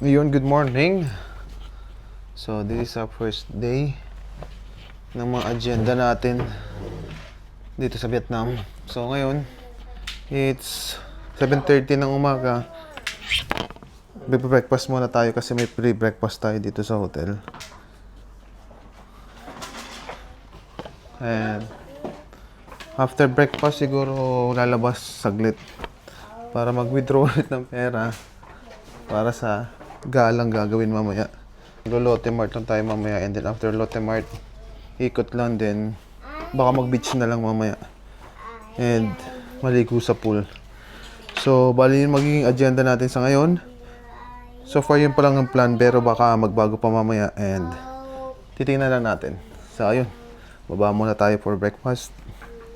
Yun, good morning. So, this is our first day ng mga agenda natin dito sa Vietnam. So, ngayon, it's 7:30 ng umaga. Breakfast muna tayo kasi may pre-breakfast tayo dito sa hotel. And after breakfast, siguro lalabas saglit para mag-withdraw ulit ng pera para sa galang gagawin mamaya. Lotte Mart lang tayo mamaya, and then after Lotte Mart, ikot lang din. Baka mag-beach na lang mamaya. And maligo sa pool. So, bali yung magiging agenda natin sa ngayon. So far, yun pa lang ang plan, pero baka magbago pa mamaya and titingnan lang natin. So, ayun. Baba muna tayo for breakfast.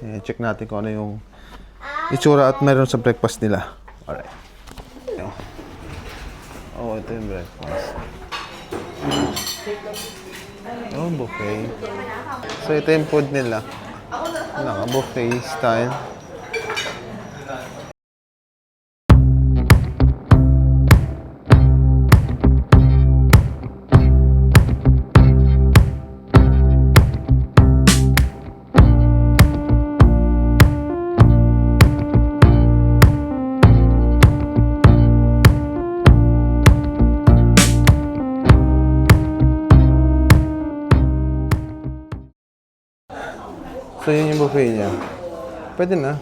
And check natin kung ano yung itsura at meron sa breakfast nila. Alright. Oh, ito yung breakfast. Oh, buffet. So, ito yung food nila. Naka-buffet style. So, yun yung buffet niya. Pwede na.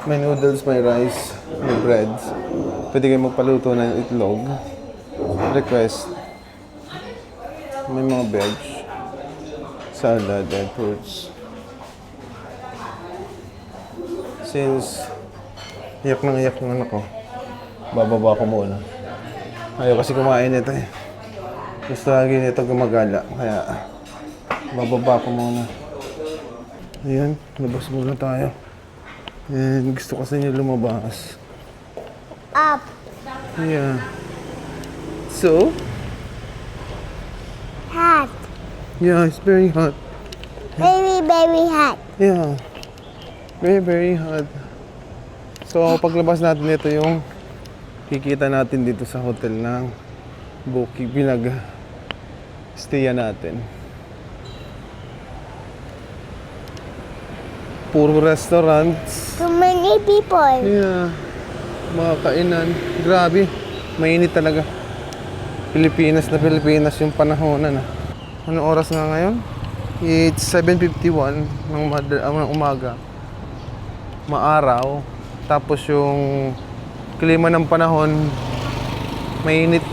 May noodles, may rice, may breads. Pwede kayo magpaluto ng itlog. Request. May mga veg. Salad and fruits. Since iyak ng anak ko, bababa ko muna. Ayaw kasi kumain nito eh. Gusto lagi nito gumagala. Kaya bababa ko muna. Ayan, labas muna tayo. And gusto kasi niya lumabas. Up. Yeah. So? Hot. Yeah, it's very hot. Very hot. Yeah. Very, very hot. So, paglabas natin ito yung kikita natin dito sa hotel ng Bukid pinag-stayan natin. Puro restaurants. Too many people. Yeah. Mga kainan. Grabe. Mainit talaga. Pilipinas na Pilipinas yung panahonan. Anong oras nga ngayon? It's 7:51 ng umaga. Maaraw. Tapos yung klima ng panahon, mainit.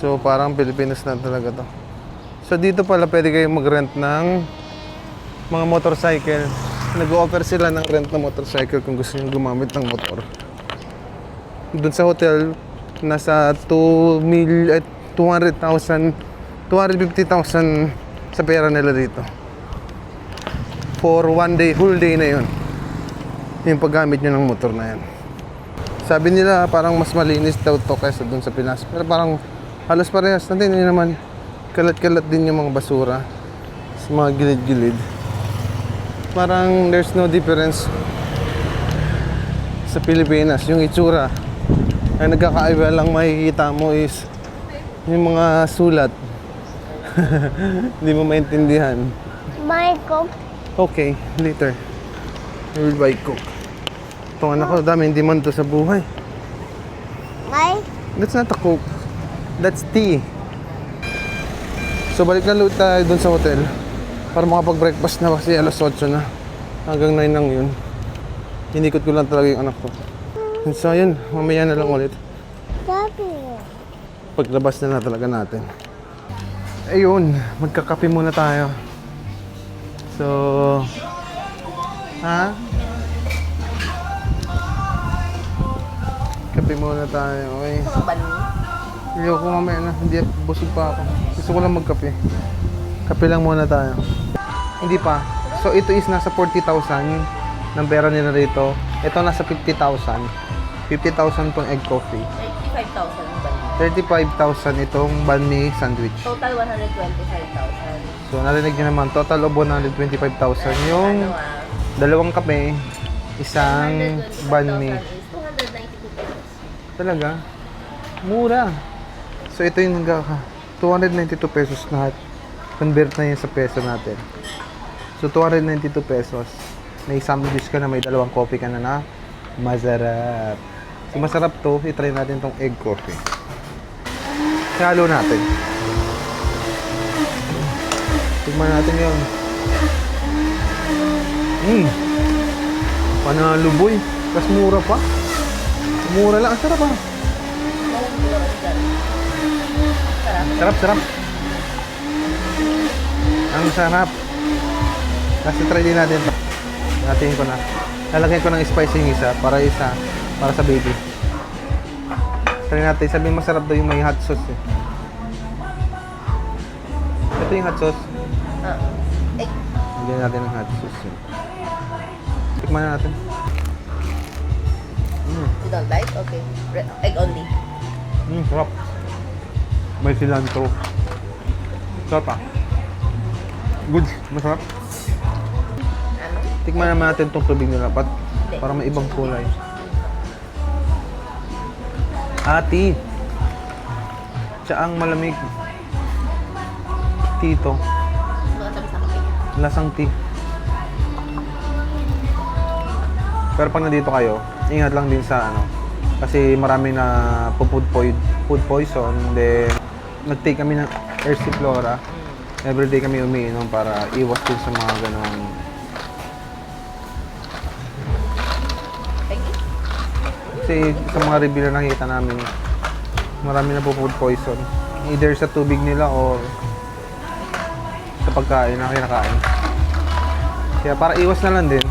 So parang Pilipinas na talaga to. So dito pala pwede kayong mag-rent ng mga motorcycle. Nag-o-offer sila ng rent na motorcycle kung gusto nyo gumamit ng motor. Doon sa hotel, nasa 250,000 sa pera nila dito. For one day, whole day na yun. Yung paggamit nyo ng motor na yan. Sabi nila parang mas malinis daw to kaysa doon sa Pinas. Pero parang halos parehas natin. Yun naman, kalat-kalat din yung mga basura sa mga gilid-gilid. Parang there's no difference sa Pilipinas. Yung itsura ang nagkakaiba lang makikita mo is yung mga sulat. Hindi mo maintindihan. My cook. Okay, later I will buy Coke. Itong anak ko, dami hindi man to sa buhay. My. That's not a Coke, that's tea. So balik na ulit tayo dun sa hotel para makapag-breakfast na kasi alas 8 na. Hanggang 9 lang yun. Inikot ko lang talaga yung anak ko. So yun, mamaya na lang ulit. Sabi. Paglabas na talaga natin. Ayun, magkakape muna tayo. So, ha? Kape muna tayo, okay? Ayoko mamaya na, hindi busog pa ako. Gusto ko lang magkape. Kape lang muna tayo. Hindi pa. So ito is nasa 40,000 ng pera nila rito. Ito nasa 50,000. 50,000 pang egg coffee. 35,000 yung bani. 35,000 itong banh mi sandwich. Total 125,000. So narinig nyo naman, total of 125,000 yung dalawang kape, isang banh mi. 292 pesos. Talaga? Mura. So ito yung 292 pesos lahat. Convert na yun sa peso natin. So 292 pesos. May sandwich ka na, may dalawang coffee ka na masarap. So masarap to. I-try natin tong egg coffee. Halo natin. Tignan natin yun. Panalo boy. Tapos mura pa. Mura lang. Ang sarap ah. Sarap, sarap. Ang sarap. Kasi try din natin ito. Natin ko na. Lalagyan ko ng spice yung isa para sa baby. Try natin. Sabihin masarap daw yung may hot sauce eh. Ito yung hot sauce. Egg. Lagyan natin ng hot sauce eh. Tikman na natin. You don't like? Okay. Egg only. Sarap. May cilantro. Sarap ah. Good. Masarap. Ano? Tikman naman natin itong tubig nila para may ibang kulay. Ati. Tsaang malamig. Tito. Ano ang tamis na kape? Lasang tea. Pero pag nandito kayo, ingat lang din sa kasi marami na food poison. Then, nag-take kami ng Ersiflora. Everyday kami umiinom para iwas din sa mga ganong kasi sa mga review na nakita namin, marami na po food poison. Either sa tubig nila or sa pagkain na kinakain. Kaya para iwas na lang din,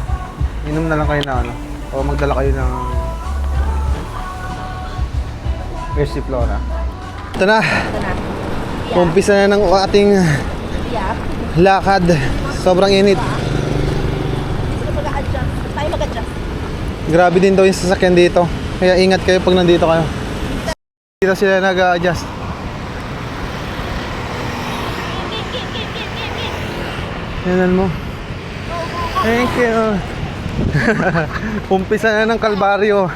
inom na lang kayo na o magdala kayo ng Versiflora. Ito na. Umpisa na ng ating lakad. Sobrang init. Tayo mag-adjust. Grabe din daw yung sasakyan dito. Kaya ingat kayo pag nandito kayo. Dito sila nag-adjust. Yanan mo. Thank you. Umpisa na ng kalbaryo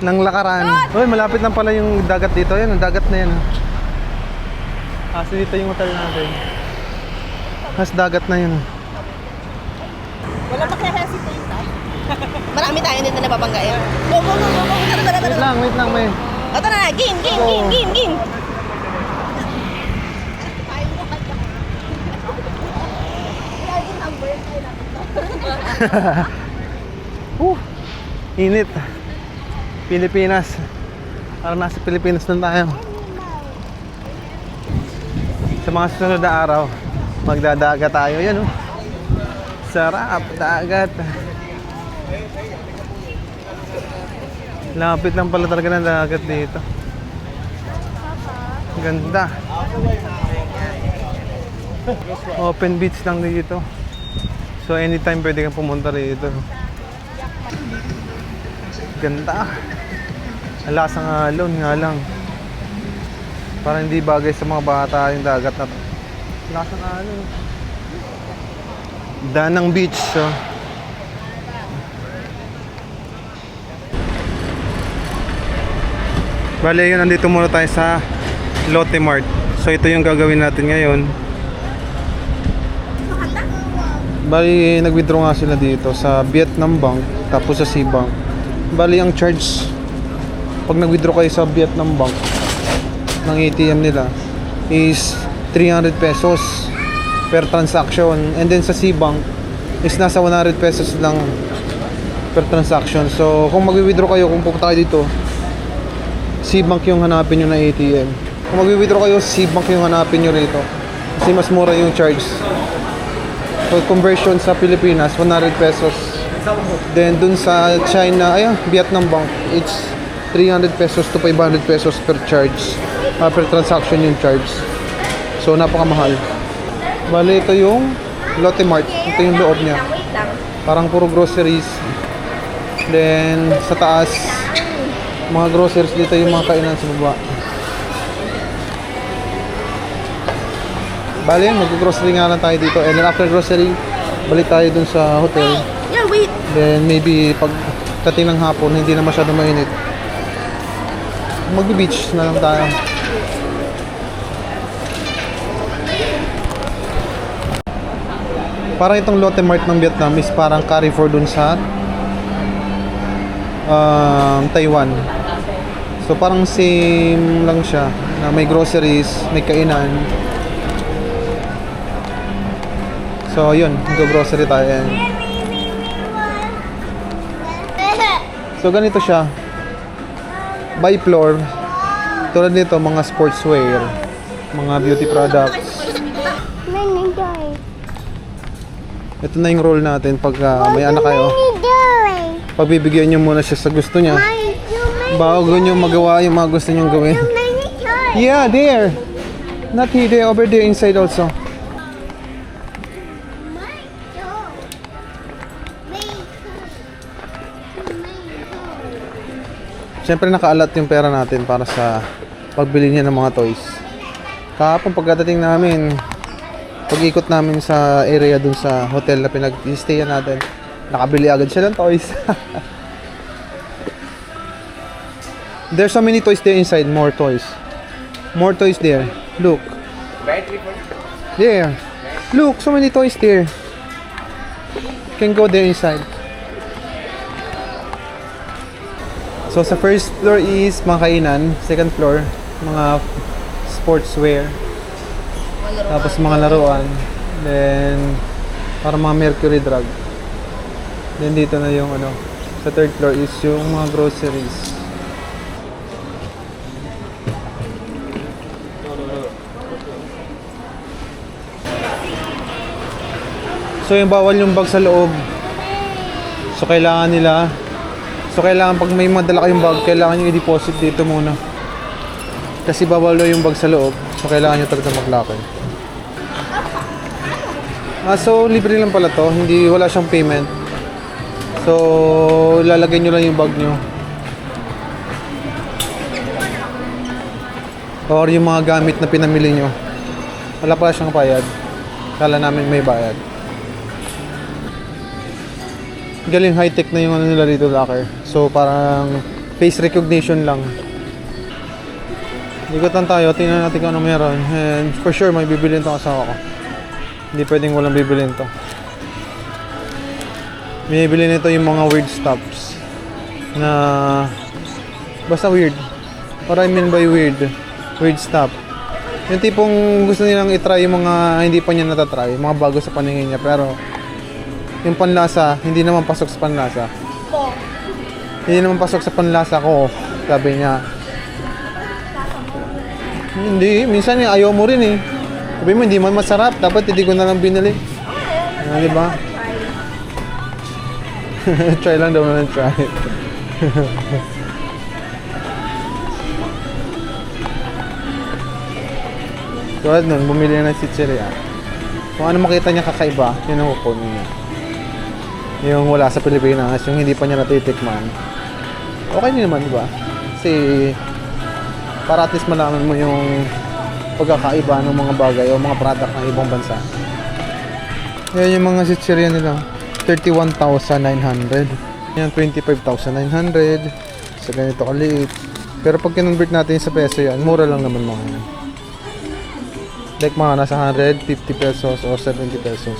ng lakaran. Uy, malapit lang pala yung dagat dito. Yan, ang dagat na yan. So dito yung hotel natin. Dagat na yun. Wala pa kaya si Tita. Marami tayo dito na napapanggain. Go, go, go, go, go. Tara. Wait lang, may. O, tara na. Game. Init. Pilipinas. Parang nasa Pilipinas lang tayo. Sa mga susunod na araw, magdadagat tayo. Yan sarap, dagat. Lapit lang pala talaga ng dagat dito. Ganda. Open beach lang dito. So anytime pwede kang pumunta rito. Ganda. Ang lasang alon nga lang. Parang hindi bagay sa mga bata yung dagat na to. Lasang alon. Danang Beach. So. Bale yun, nandito muna tayo sa Lotte Mart. So ito yung gagawin natin ngayon. Bali, nag-withdraw nga sila dito sa Vietnam Bank, tapos sa Cbank. Bali, ang charge pag nag-withdraw kayo sa Vietnam Bank ng ATM nila is 300 pesos per transaction. And then sa Cbank is nasa 100 pesos lang per transaction. So, kung mag-withdraw kayo, kung pupunta kayo dito, Cbank yung hanapin nyo na ATM. Kung mag-withdraw kayo, Cbank yung hanapin nyo rito. Kasi mas mura yung charge. So, conversion sa Pilipinas, 100 pesos. Then, dun sa China, Vietnam Bank, it's 300 pesos to 500 pesos per charge. Per transaction yung charge. So, napakamahal. Bale, ito yung Lotte Mart. Ito yung loob niya. Parang puro groceries. Then, sa taas, mga groceries dito yung mga kainan sa baba. Bale, mag-grocery nga lang tayo dito. And then after grocery, balik tayo dun sa hotel. Yeah, wait. Then maybe pag dating ng hapon, hindi na masyado mainit. Magbe-beach na lang tayo. Parang itong Lotte Mart ng Vietnam is parang Carrefour dun sa Taiwan. So parang same lang siya na may groceries, may kainan. So yun, go-grocery tayo yan. So ganito siya. By floor. Tulad nito, mga sportswear, mga beauty products. Many doing. Ito na yung role natin pag may anak kayo. Many doing. Pagbibigyan nyo muna siya sa gusto niya. Bago nyo magawa yung mga gusto nyo gawin. Many toys. Yeah, there. Not here, there. Over there inside also. Siyempre nakaalat yung pera natin para sa pagbili niya ng mga toys. Kahapon pagdating namin, pag-ikot namin sa area dun sa hotel na pinag-stayan natin, nakabili agad siya ng toys. There's so many toys there inside, more toys. More toys there. Look. There. Look, so many toys there. Can go there inside. So sa first floor is mga kainan, second floor mga sportswear, tapos mga laruan, then para mga Mercury drug. Then dito na yung ano, sa third floor is yung mga groceries. So yung bawal yung bag sa loob. So kailangan pag may madala kayong bag, kailangan nyo i-deposit dito muna. Kasi bawal yung bag sa loob. So kailangan nyo talaga mag-locker. So libre lang pala to. Hindi, wala siyang payment. So lalagay nyo lang yung bag nyo. Or yung mga gamit na pinamili nyo. Wala pala siyang bayad. Kala namin may bayad. Galing high-tech na yung ano nila dito, locker. So parang face recognition lang. Ikutan tayo, tingnan natin kung ano meron. And for sure may bibilin to kasama ko. Hindi pwedeng walang bibilin to. Binibili nito yung mga weird stuffs na basta weird. What I mean by weird stuff. Yung tipong gusto nilang i-try yung mga hindi pa niya natatry, mga bago sa paningin niya, pero yung panlasa, hindi naman pasok sa panlasa. Hindi naman pasok sa panlasa ko, sabi niya. Hindi, minsan ayaw mo rin eh. Sabi mo, hindi man masarap, dapat hindi ko na lang binili. Di ba? Try lang daw na try. Tulad nun, bumili na ng chicheria. Kung ano makita niya kakaiba, yun ang kukunin niya. Yung wala sa Pilipinas, yung hindi pa niya natitikman. Okay din naman, di ba? Kasi para at least malaman mo yung pagkakaiba ng mga bagay o mga product ng ibang bansa. Yan yung mga chicheria nila. 31,900. Yan, 25,900. So ganito kaliit. Pero pag kinonvert natin sa peso yan, mura lang naman mga yan. Like mga nasa 150 pesos or 70 pesos.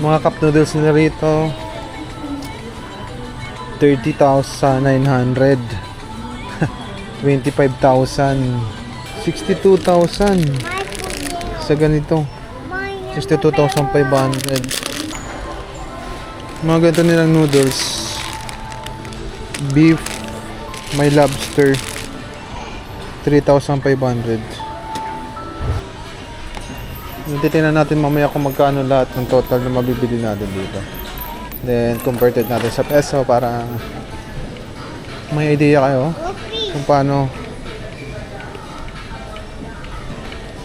Mga cup noodles nila rito 30,900 25,000 62,000 sa ganito 62,500 mga ganito nilang noodles beef may lobster 3,500 titingnan natin mamaya kung magkano lahat ng total na mabibili natin dito. Then, converted natin sa peso para may idea kayo kung paano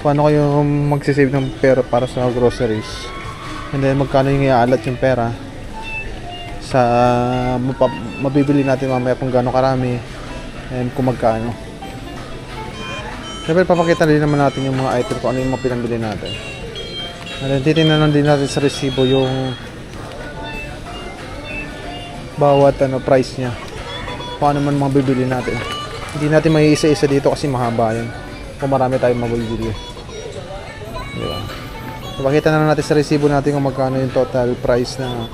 kayo magsisave ng pera para sa groceries. And then, magkano yung iaalat yung pera sa mabibili natin mamaya kung gaano karami and kung magkano. Siyempre, papakita din naman natin yung mga item kung ano yung mga pinambili natin. And then, titingnan lang din natin sa resibo yung bawat price niya. Paano man mga bibili natin. Hindi natin may isa-isa dito kasi mahaba yun. Kung marami tayong mabibili. Diba? So, pakita na lang natin sa resibo natin kung magkano yung total price na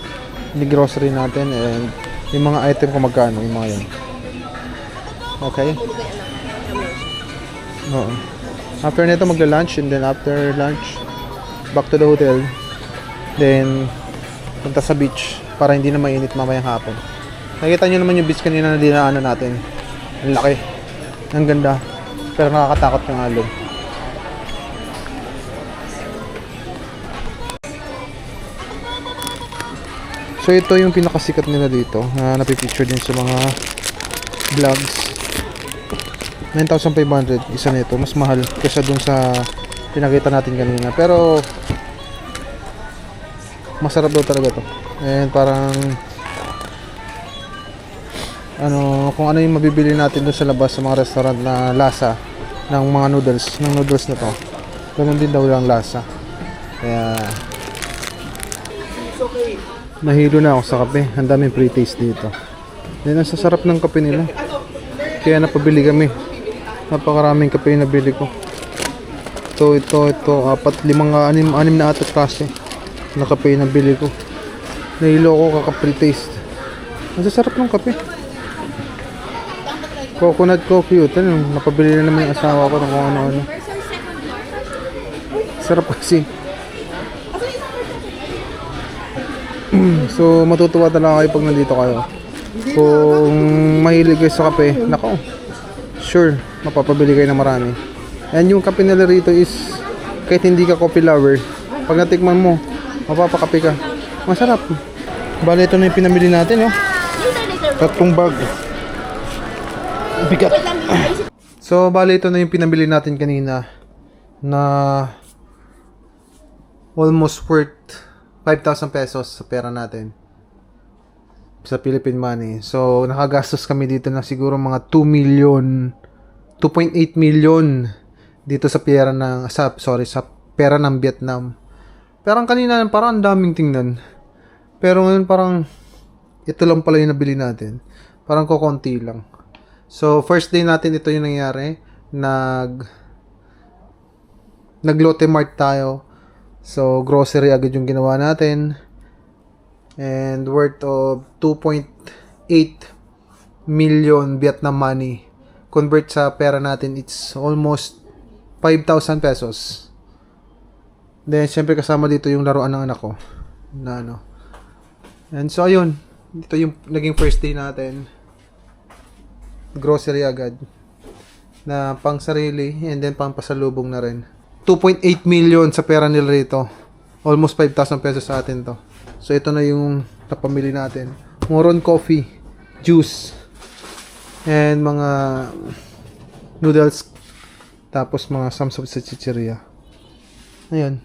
ni grocery natin and yung mga item kung magkano yung mga yun. Okay? Oo. After nito magla-lunch and then after lunch back to the hotel. Then punta sa beach para hindi na mainit mamayang hapon. Nakita nyo naman yung beach kanina na dinaanan natin. Ang laki. Ang ganda. Pero nakakatakot yung alon. So ito yung pinakasikat nila dito na napipicture din sa mga vlogs. 9,500 isa nito. Mas mahal kaysa dun sa pinakita natin kanina. Pero masarap daw talaga to. And parang kung ano yung mabibili natin dun sa labas sa mga restaurant na lasa ng mga noodles na to. Ganun din daw lang lasa. Kaya nahilo na ako sa kape. Ang daming pre-taste dito. Then ang sasarap ng kape nila. Kaya napabili kami. Napakaraming kape yung nabili ko. Ito, 4, 5, 6 na atat klase na kape yung nabili ko. Nahilo ko kaka-pre-taste. Ang sasarap ng kape. Coconut coffee yun. Napabili na naman yung asawa ko ng kung ano-ano. Sarap kasi. So matutuwa talaga kayo pag nandito kayo. Kung mahilig kayo sa kape, nako, sure, mapapabili kayo ng marami. And yung kape nila rito is, kahit hindi ka coffee lover, pag natikman mo, mapapakape ka. Masarap. Bale, ito na yung pinamili natin, oh. 3 bag. Bigat. So, bale, ito na yung pinamili natin kanina na almost worth 5,000 pesos sa pera natin sa Philippine money. So, nakagastos kami dito na siguro mga 2.8 million dito sa pera ng sa pera ng Vietnam. Parang kanina parang ang daming tingnan. Pero ngayon parang ito lang pala yung nabili natin. Parang kokonti lang. So, first day natin ito yung nangyari. Nag-Lotte Mart tayo. So, grocery agad yung ginawa natin. And worth of 2.8 million Vietnam money. Convert sa pera natin, it's almost 5,000 pesos. Then, syempre kasama dito yung laruan ng anak ko. And so, ayun. Dito yung naging first day natin. Grocery agad. Na pang sarili and then pang pasalubong na rin. 2.8 million sa pera nila rito. Almost 5,000 pesos sa atin to. So, ito na yung napamili natin. Moron coffee, juice, and mga noodles. Tapos, mga samsop sa chicheria. Ayan.